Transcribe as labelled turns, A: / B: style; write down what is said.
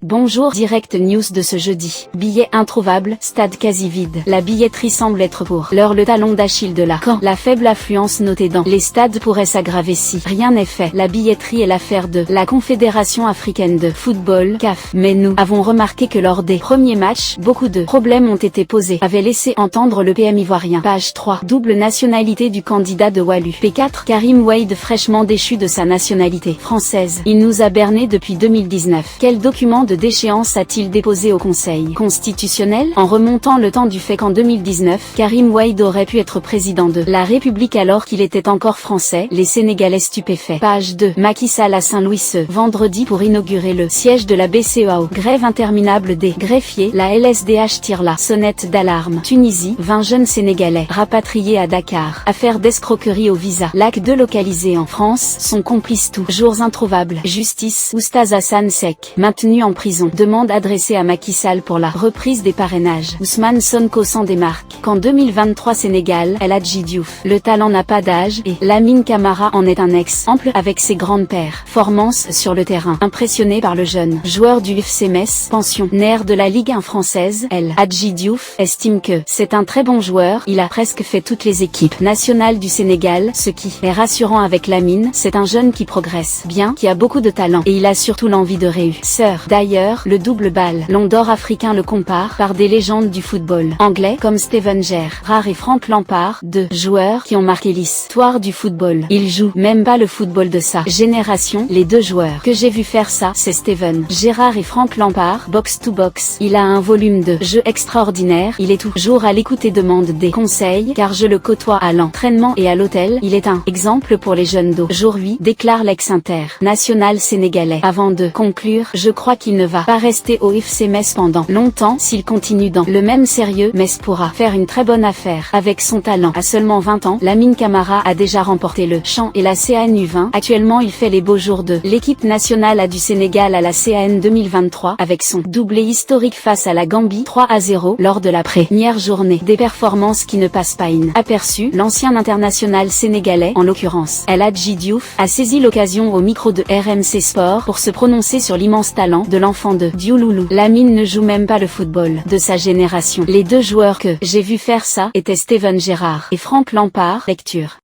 A: Bonjour, Direct News de ce jeudi. Billets introuvables, stade quasi vide. La billetterie semble être pour l'heure le talon d'Achille de la Caen. La faible affluence notée dans les stades pourrait s'aggraver si rien n'est fait. La billetterie est l'affaire de la Confédération africaine de football, CAF. Mais nous avons remarqué que lors des premiers matchs, beaucoup de problèmes ont été posés, avait laissé entendre le PM ivoirien. Page 3. Double nationalité du candidat de Wallu. P4. Karim Wade fraîchement déchu de sa nationalité française. Il nous a berné depuis 2019. Quel document de déchéance a-t-il déposé au Conseil constitutionnel en remontant le temps du fait qu'en 2019, Karim Wade aurait pu être président de la République alors qu'il était encore français, les Sénégalais stupéfaits. Page 2. Macky Sall à Saint-Louis ce vendredi pour inaugurer le siège de la BCEAO. Grève interminable des greffiers, la LSDH tire la sonnette d'alarme. Tunisie, 20 jeunes Sénégalais rapatriés à Dakar. Affaire d'escroquerie au visa. Lac 2 localisé en France, son complice tout. Jours introuvables. Justice, Oustaz Hassan Sek, maintenu en prison. Demande adressée à Macky Sall pour la reprise des parrainages. Ousmane Sonko s'en démarque. Qu'en 2023 Sénégal, El Hadji Diouf. Le talent n'a pas d'âge et Lamine Camara en est un exemple avec ses grandes performances sur le terrain. Impressionné par le jeune joueur du FC Metz, pensionnaire de la Ligue 1 française, El Hadji Diouf estime que c'est un très bon joueur. Il a presque fait toutes les équipes nationales du Sénégal. Ce qui est rassurant avec Lamine, c'est un jeune qui progresse bien, qui a beaucoup de talent et il a surtout l'envie de réussir. D'ailleurs, le double ballon d'or africain le compare par des légendes du football anglais comme Steven Gerrard et Frank Lampard, deux joueurs qui ont marqué l'histoire du football. Ils jouent même pas le football de sa génération. Les deux joueurs que j'ai vu faire ça, c'est Steven Gerrard et Frank Lampard, box to box. Il a un volume de jeu extraordinaire. Il est toujours à l'écoute et demande des conseils car je le côtoie à l'entraînement et à l'hôtel. Il est un exemple pour les jeunes d'aujourd'hui, déclare l'ex-international sénégalais. Avant de conclure, je crois qu'il ne va pas rester au FC Metz pendant longtemps. S'il continue dans le même sérieux, Metz pourra faire une très bonne affaire. Avec son talent, à seulement 20 ans, Lamine Camara a déjà remporté le champ et la CAN U20. Actuellement, il fait les beaux jours de l'équipe nationale A du Sénégal à la CAN 2023 avec son doublé historique face à la Gambie 3-0 lors de la première journée. Des performances qui ne passent pas inaperçues. L'ancien international sénégalais, en l'occurrence El Hadji Diouf, a saisi l'occasion au micro de RMC Sport pour se prononcer sur l'immense talent de l'enfant de Dioulou. Lamine ne joue même pas le football de sa génération. Les deux joueurs que j'ai vu faire ça étaient Steven Gerrard et Frank Lampard. Lecture.